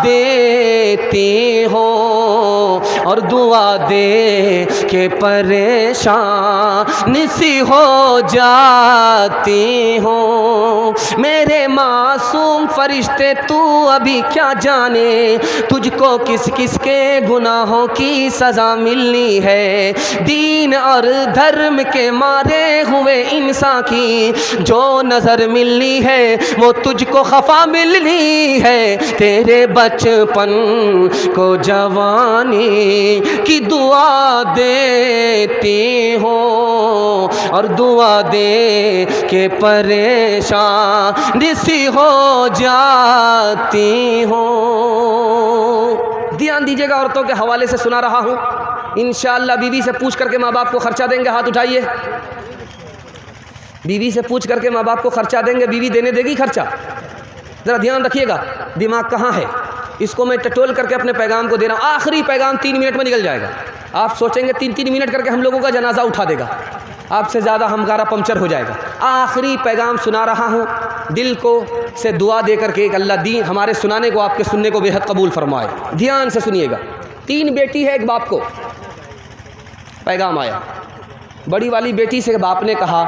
دیتی ہو اور دعا دے کے پریشان سی ہو جاتی ہوں۔ میرے معصوم فرشتے تو ابھی کیا جانے تجھ کو کس کس کے گناہوں کی سزا ملنی ہے، دین اور دھرم کے مارے ہوئے انسان کی جو نظر ملنی ہے وہ تجھ کو خفا ملنی ہے۔ تیرے بچپن کو جوانی کی دعا دیتی ہوں اور دعا دے کے پریشان سی ہو جاتی ہوں۔ دھیان دیجیے گا، عورتوں کے حوالے سے سنا رہا ہوں۔ انشاءاللہ بیوی سے پوچھ کر کے ماں باپ کو خرچہ دیں گے، ہاتھ اٹھائیے۔ بیوی سے پوچھ کر کے ماں باپ کو خرچہ دیں گے، بیوی دینے دے گی خرچہ؟ ذرا دھیان رکھیے گا، دماغ کہاں ہے؟ اس کو میں ٹٹول کر کے اپنے پیغام کو دے رہا ہوں۔ آخری پیغام 3 منٹ میں نکل جائے گا۔ آپ سوچیں گے 3 منٹ کر کے ہم لوگوں کا جنازہ اٹھا دے گا، آپ سے زیادہ ہمگارا پنکچر ہو جائے گا۔ آخری پیغام سنا رہا ہوں، دل کو سے دعا دے کر کے کہ اللہ دین ہمارے سنانے کو، آپ کے سننے کو بے حد قبول فرمائے۔ دھیان سے سنیے گا۔ 3 بیٹی ہے، ایک باپ کو پیغام آیا۔ بڑی والی بیٹی سے باپ نے کہا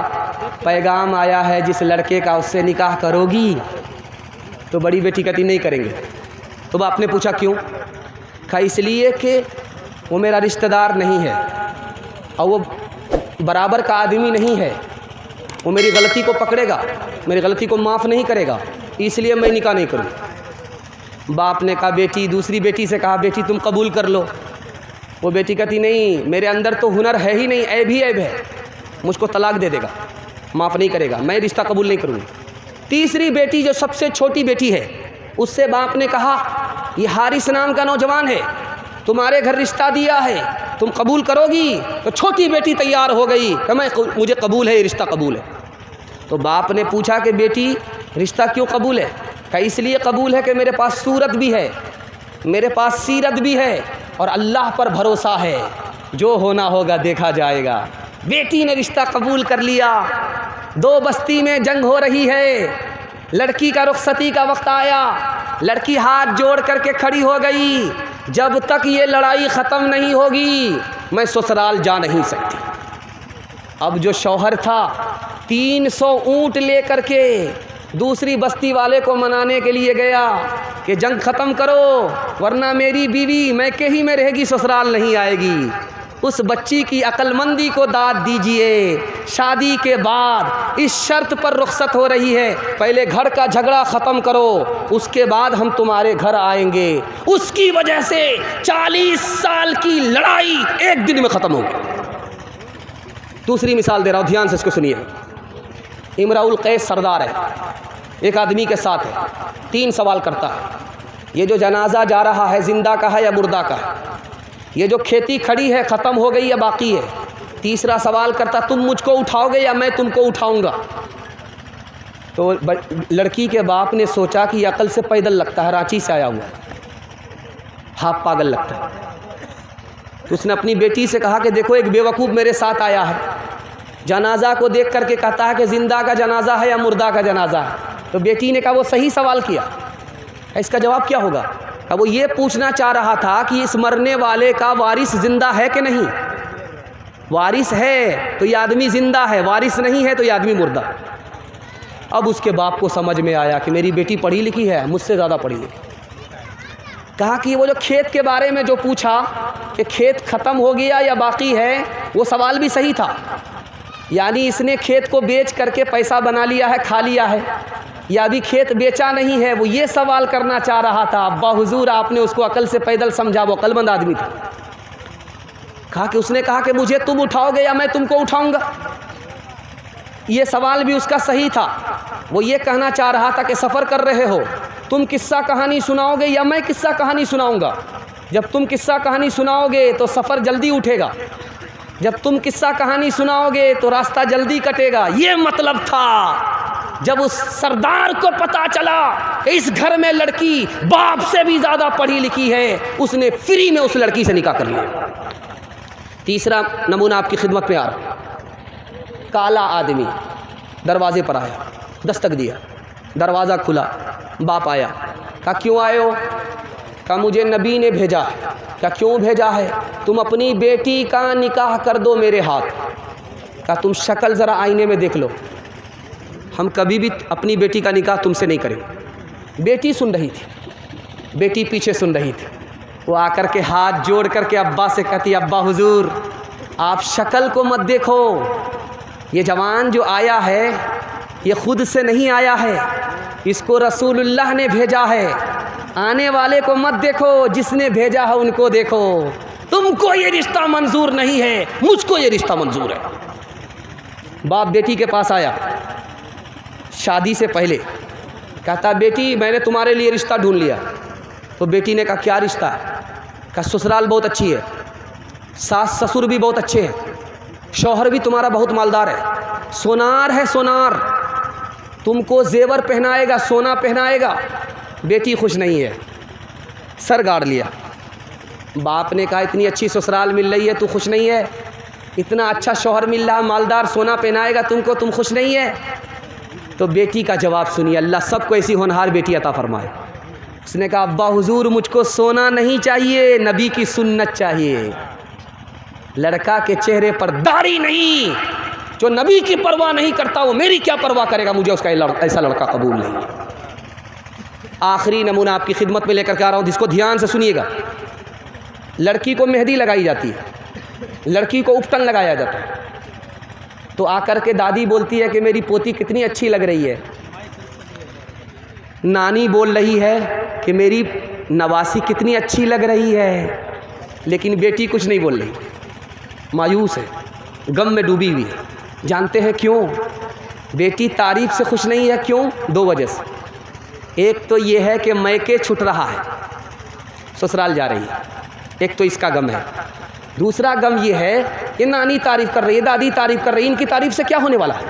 پیغام آیا ہے جس لڑکے کا اس سے نکاح کرو گی؟ تو بڑی بیٹی کہتی نہیں کریں گے۔ تو باپ نے پوچھا کیوں؟ کہا اس لیے کہ وہ میرا رشتہ دار نہیں ہے اور وہ برابر کا آدمی نہیں ہے، وہ میری غلطی کو پکڑے گا، میری غلطی کو معاف نہیں کرے گا، اس لیے میں نکاح نہیں کروں۔ باپ نے کہا بیٹی، دوسری بیٹی سے کہا بیٹی تم قبول کر لو۔ وہ بیٹی کہتی نہیں، میرے اندر تو ہنر ہے ہی نہیں، عیب ہی عیب ہے، مجھ کو طلاق دے دے گا، معاف نہیں کرے گا، میں رشتہ قبول نہیں کروں گی۔ تیسری بیٹی جو سب سے چھوٹی بیٹی ہے، اس سے باپ نے کہا یہ حارث نام کا نوجوان ہے، تمہارے گھر رشتہ دیا ہے، تم قبول کرو گی؟ تو چھوٹی بیٹی تیار ہو گئی کہ مجھے قبول ہے، یہ رشتہ قبول ہے۔ تو باپ نے پوچھا کہ بیٹی رشتہ کیوں قبول ہے؟ کہ اس لیے قبول ہے کہ میرے پاس صورت بھی ہے، میرے پاس سیرت بھی ہے اور اللہ پر بھروسہ ہے، جو ہونا ہوگا دیکھا جائے گا۔ بیٹی نے رشتہ قبول کر لیا۔ 2 بستی میں جنگ ہو رہی ہے، لڑکی کا رخصتی کا وقت آیا، لڑکی ہاتھ جوڑ کر کے کھڑی ہو گئی، جب تک یہ لڑائی ختم نہیں ہوگی میں سسرال جا نہیں سکتی۔ اب جو شوہر تھا 300 اونٹ لے کر کے دوسری بستی والے کو منانے کے لیے گیا کہ جنگ ختم کرو ورنہ میری بیوی میکے ہی میں رہے گی، سسرال نہیں آئے گی۔ اس بچی کی عقل مندی کو داد دیجئے، شادی کے بعد اس شرط پر رخصت ہو رہی ہے پہلے گھر کا جھگڑا ختم کرو، اس کے بعد ہم تمہارے گھر آئیں گے۔ اس کی وجہ سے 40 سال کی لڑائی ایک دن میں ختم ہو گئی۔ دوسری مثال دے رہا ہوں، دھیان سے اس کو سنیے۔ امراء القیس سردار ہے، ایک آدمی کے ساتھ ہے، 3 سوال کرتا ہے، یہ جو جنازہ جا رہا ہے زندہ کا ہے یا مردہ کا ہے؟ یہ جو کھیتی کھڑی ہے ختم ہو گئی یا باقی ہے؟ تیسرا سوال کرتا تم مجھ کو اٹھاؤ گے یا میں تم کو اٹھاؤں گا؟ تو لڑکی کے باپ نے سوچا کہ یہ عقل سے پیدل لگتا ہے، رانچی سے آیا ہوا ہے، ہاں پاگل لگتا ہے۔ تو اس نے اپنی بیٹی سے کہا کہ دیکھو ایک بیوقوف میرے ساتھ آیا ہے، جنازہ کو دیکھ کر کے کہتا ہے کہ زندہ کا جنازہ ہے یا مردہ کا جنازہ ہے۔ تو بیٹی نے کہا وہ صحیح سوال کیا، اس کا جواب کیا ہوگا؟ وہ یہ پوچھنا چاہ رہا تھا کہ اس مرنے والے کا وارث زندہ ہے کہ نہیں؟ وارث ہے تو یہ آدمی زندہ ہے، وارث نہیں ہے تو یہ آدمی مردہ۔ اب اس کے باپ کو سمجھ میں آیا کہ میری بیٹی پڑھی لکھی ہے، مجھ سے زیادہ پڑھی لکھی۔ کہا کہ وہ جو کھیت کے بارے میں جو پوچھا کہ کھیت ختم ہو گیا یا باقی ہے، وہ سوال بھی صحیح تھا، یعنی اس نے کھیت کو بیچ کر کے پیسہ بنا لیا ہے، کھا لیا ہے، یا ابھی کھیت بیچا نہیں ہے۔ وہ یہ سوال کرنا چاہ رہا تھا، ابا حضور آپ نے اس کو عقل سے پیدل سمجھا، وہ عقل مند آدمی تھا۔ کہا کہ اس نے کہا کہ مجھے تم اٹھاؤ گے یا میں تم کو اٹھاؤں گا؟ یہ سوال بھی اس کا صحیح تھا۔ وہ یہ کہنا چاہ رہا تھا کہ سفر کر رہے ہو، تم قصہ کہانی سناؤ گے یا میں قصہ کہانی سناؤں گا؟ جب تم قصہ کہانی سناؤ گے تو سفر جلدی اٹھے گا، جب تم قصہ کہانی سناؤ گے تو راستہ جلدی کٹے گا۔ یہ مطلب تھا۔ جب اس سردار کو پتا چلا کہ اس گھر میں لڑکی باپ سے بھی زیادہ پڑھی لکھی ہے، اس نے فری میں اس لڑکی سے نکاح کر لیا۔ تیسرا نمونہ آپ کی خدمت میں آ رہا۔ کالا آدمی دروازے پر آیا، دستک دیا، دروازہ کھلا، باپ آیا، کہا کیوں آئے ہو؟ کہا مجھے نبی نے بھیجا ہے۔ کہا کیوں بھیجا ہے؟ تم اپنی بیٹی کا نکاح کر دو میرے ہاتھ۔ کہا تم شکل ذرا آئینے میں دیکھ لو، ہم کبھی بھی اپنی بیٹی کا نکاح تم سے نہیں کریں۔ بیٹی سن رہی تھی، بیٹی پیچھے سن رہی تھی، وہ آ کر کے ہاتھ جوڑ کر کے ابا سے کہتی ابا حضور آپ شکل کو مت دیکھو، یہ جوان جو آیا ہے یہ خود سے نہیں آیا ہے، اس کو رسول اللہ نے بھیجا ہے، آنے والے کو مت دیکھو، جس نے بھیجا ہے ان کو دیکھو، تم کو یہ رشتہ منظور نہیں ہے، مجھ کو یہ رشتہ منظور ہے۔ باپ بیٹی کے پاس آیا شادی سے پہلے، کہتا بیٹی میں نے تمہارے لیے رشتہ ڈھونڈ لیا۔ تو بیٹی نے کہا کیا رشتہ ہے؟ کہا سسرال بہت اچھی ہے، ساس سسر بھی بہت اچھے ہیں، شوہر بھی تمہارا بہت مالدار ہے، سونار ہے سونار، تم کو زیور پہنائے گا، سونا پہنائے گا۔ بیٹی خوش نہیں ہے، سر گاڑ لیا۔ باپ نے کہا اتنی اچھی سسرال مل رہی ہے تو خوش نہیں ہے؟ اتنا اچھا شوہر مل رہا مالدار، سونا پہنائے گا تم کو، تم خوش نہیں ہے؟ تو بیٹی کا جواب سنیے، اللہ سب کو ایسی ہونہار بیٹی عطا فرمائے۔ اس نے کہا ابا حضور مجھ کو سونا نہیں چاہیے، نبی کی سنت چاہیے۔ لڑکا کے چہرے پر داڑھی نہیں، جو نبی کی پرواہ نہیں کرتا وہ میری کیا پرواہ کرے گا، مجھے اس کا ایسا لڑکا قبول نہیں ہے۔ آخری نمونہ آپ کی خدمت میں لے کر کے آ رہا ہوں، جس کو دھیان سے سنیے گا۔ لڑکی کو مہندی لگائی جاتی ہے، لڑکی کو اپٹن لگایا جاتا ہے، تو آ کر کے دادی بولتی ہے کہ میری پوتی کتنی اچھی لگ رہی ہے، نانی بول رہی ہے کہ میری نواسی کتنی اچھی لگ رہی ہے، لیکن بیٹی کچھ نہیں بول رہی، مایوس ہے، غم میں ڈوبی ہوئی ہے۔ جانتے ہیں کیوں بیٹی تعریف سے خوش نہیں ہے؟ کیوں؟ دو وجہ سے۔ ایک تو یہ ہے کہ میکے چھٹ رہا ہے، سسرال جا رہی ہے، ایک تو اس کا غم ہے۔ دوسرا غم یہ ہے کہ نانی تعریف کر رہی ہے، دادی تعریف کر رہی ہے، ان کی تعریف سے کیا ہونے والا ہے؟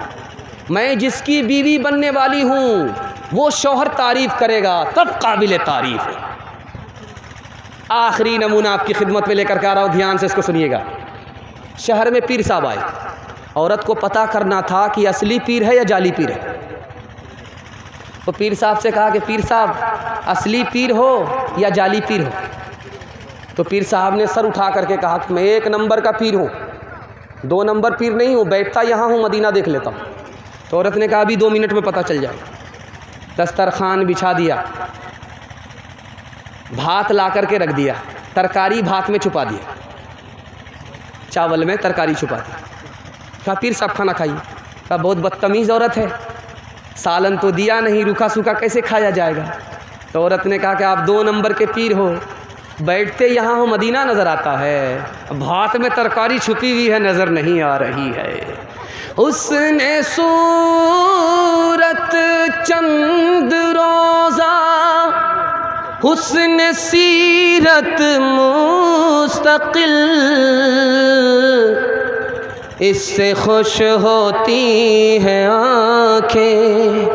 میں جس کی بیوی بننے والی ہوں وہ شوہر تعریف کرے گا تب قابل تعریف ہے۔ آخری نمونہ آپ کی خدمت میں لے کر کے آ رہا ہوں، دھیان سے اس کو سنیے گا۔ شہر میں پیر صاحب آئے، عورت کو پتہ کرنا تھا کہ اصلی پیر ہے یا جعلی پیر ہے۔ تو پیر صاحب سے کہا کہ پیر صاحب اصلی پیر ہو یا جعلی پیر ہو؟ تو پیر صاحب نے سر اٹھا کر کے کہا کہ میں 1 نمبر کا پیر ہوں، 2 نمبر پیر نہیں ہوں، بیٹھتا یہاں ہوں، مدینہ دیکھ لیتا ہوں۔ تو عورت نے کہا ابھی 2 منٹ میں پتہ چل جائے۔ دسترخوان بچھا دیا، بھات لا کر کے رکھ دیا، ترکاری بھات میں چھپا دیا، چاول میں ترکاری چھپا دی۔ کہا پیر صاحب کھانا کھائیے۔ کہا بہت بدتمیز عورت ہے، سالن تو دیا نہیں، روکھا سوکھا کیسے کھایا جائے گا؟ تو عورت نے کہا کہ آپ 2 نمبر کے پیر ہو، بیٹھتے یہاں ہو، مدینہ نظر آتا ہے، بھات میں ترکاری چھپی ہوئی ہے، نظر نہیں آ رہی ہے۔ حسن صورت چند روزہ، حسن سیرت مستقل، اس سے خوش ہوتی ہیں آنکھیں،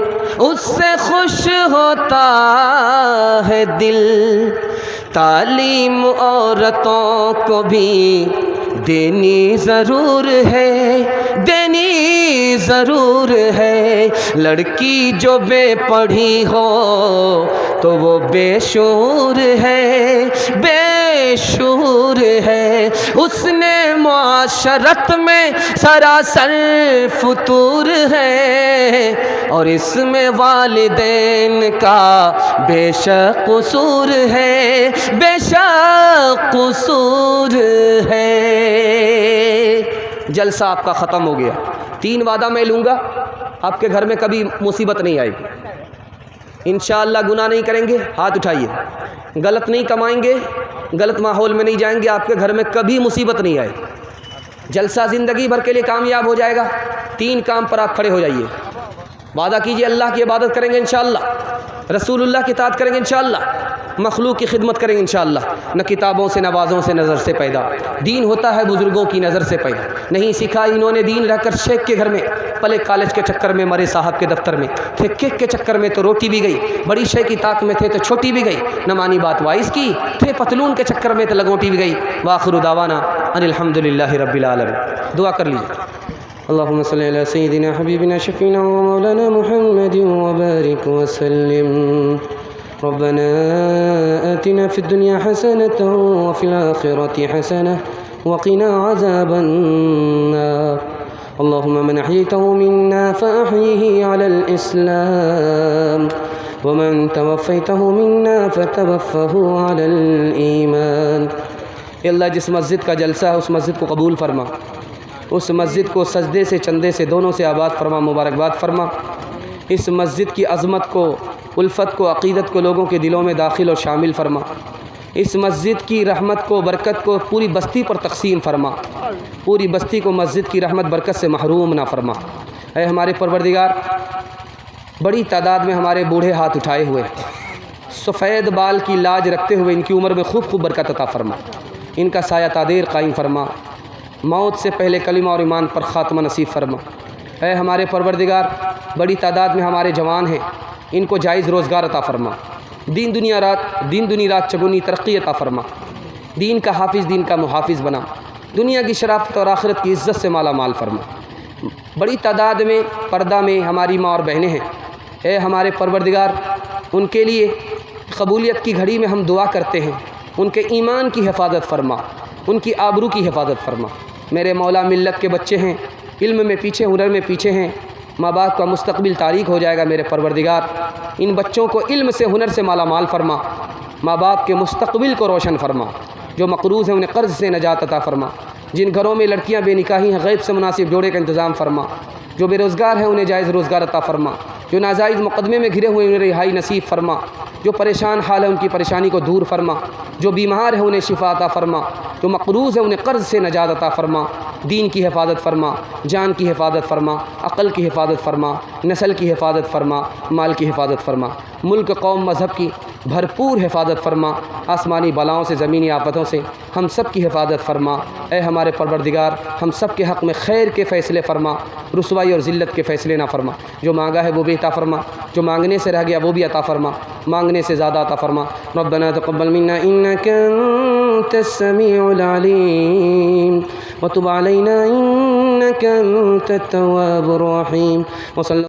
اس سے خوش ہوتا ہے دل۔ تعلیم عورتوں کو بھی دینی ضرور ہے، دینی ضرور ہے۔ لڑکی جو بے پڑھی ہو تو وہ بے شعور ہے، بے شعور ہے۔ اس نے معاشرت میں سراسر فطور ہے، اور اس میں والدین کا بے شک قصور ہے، بے شک قصور ہے۔ جلسہ آپ کا ختم ہو گیا۔ 3 وعدہ میں لوں گا، آپ کے گھر میں کبھی مصیبت نہیں آئے گی، انشاءاللہ گناہ نہیں کریں گے، ہاتھ اٹھائیے، غلط نہیں کمائیں گے، غلط ماحول میں نہیں جائیں گے، آپ کے گھر میں کبھی مصیبت نہیں آئے گی۔ جلسہ زندگی بھر کے لیے کامیاب ہو جائے گا۔ 3 کام پر آپ کھڑے ہو جائیے، وعدہ کیجئے اللہ کی عبادت کریں گے انشاءاللہ، رسول اللہ کی اطاعت کریں گے انشاءاللہ، مخلوق کی خدمت کریں گے انشاءاللہ۔ نہ کتابوں سے، نوازوں سے، نظر سے پیدا، دین ہوتا ہے بزرگوں کی نظر سے پیدا۔ نہیں سیکھا انہوں نے دین رہ کر شیخ کے گھر میں، پلے کالج کے چکر میں، مرے صاحب کے دفتر میں، تھے کیک کے چکر میں تو روٹی بھی گئی، بڑی شے کی طاق میں تھے تو چھوٹی بھی گئی، نہ مانی بات وائس کی، تھے پتلون کے چکر میں تو لگوٹی بھی گئی۔ وآخر دعوانا ان الحمدللہ رب العالمین۔ دعا کر لیجیے۔ اللہم صلی علی سیدنا حبیبنا شفینا و مولانا محمد وبارک وسلم۔ ربنا آتنا في الدنيا حسنة وفي الآخرة حسنة وقنا عذاب النار اللهم من أحييته منا فأحيه على الإسلام ومن توفيته منا فتوفه على الإيمان. اے اللہ جس مسجد کا جلسہ ہے اس مسجد کو قبول فرما، اس مسجد کو سجدے سے چندے سے دونوں سے آباد فرما، مبارکباد فرما. اس مسجد کی عظمت کو، الفت کو، عقیدت کو لوگوں کے دلوں میں داخل اور شامل فرما. اس مسجد کی رحمت کو، برکت کو پوری بستی پر تقسیم فرما، پوری بستی کو مسجد کی رحمت برکت سے محروم نہ فرما. اے ہمارے پروردگار، بڑی تعداد میں ہمارے بوڑھے ہاتھ اٹھائے ہوئے، سفید بال کی لاج رکھتے ہوئے ان کی عمر میں خوب خوب برکت عطا فرما، ان کا سایہ تادیر قائم فرما، موت سے پہلے کلمہ اور ایمان پر خاتمہ نصیب فرما. اے ہمارے پروردگار، بڑی تعداد میں ہمارے جوان ہیں، ان کو جائز روزگار عطا فرما، دین دنی رات چگنی ترقی عطا فرما، دین کا حافظ، دین کا محافظ بنا، دنیا کی شرافت اور آخرت کی عزت سے مالا مال فرما. بڑی تعداد میں پردہ میں ہماری ماں اور بہنیں ہیں. اے ہمارے پروردگار، ان کے لیے قبولیت کی گھڑی میں ہم دعا کرتے ہیں، ان کے ایمان کی حفاظت فرما، ان کی آبرو کی حفاظت فرما. میرے مولا، ملت کے بچے ہیں، علم میں پیچھے، ہنر میں پیچھے ہیں، ماں باپ کا مستقبل تاریک ہو جائے گا. میرے پروردگار، ان بچوں کو علم سے، ہنر سے مالا مال فرما، ماں باپ کے مستقبل کو روشن فرما. جو مقروض ہیں انہیں قرض سے نجات عطا فرما. جن گھروں میں لڑکیاں بے نکاحی ہیں، غیب سے مناسب جوڑے کا انتظام فرما. جو بے روزگار ہیں انہیں جائز روزگار عطا فرما. جو ناجائز مقدمے میں گھرے ہوئے انہیں رہائی نصیب فرما. جو پریشان حال ہے ان کی پریشانی کو دور فرما. جو بیمار ہیں انہیں شفا عطا فرما. جو مقروض ہیں انہیں قرض سے نجات عطا فرما. دین کی حفاظت فرما، جان کی حفاظت فرما، عقل کی حفاظت فرما، نسل کی حفاظت فرما، مال کی حفاظت فرما. ملک، قوم، مذہب کی بھرپور حفاظت فرما. آسمانی بلاؤں سے، زمینی آفتوں سے ہم سب کی حفاظت فرما. اے ہمارے پروردگار، ہم سب کے حق میں خیر کے فیصلے فرما، رسوائی اور ذلت کے فیصلے نہ فرما. جو مانگا ہے وہ بھی عطا فرما، جو مانگنے سے رہ گیا وہ بھی عطا فرما، مانگنے سے زیادہ عطا فرما. ربنا تقبل منا انك انت السميع العليم وتب علينا انك انت التواب الرحيم. وصلى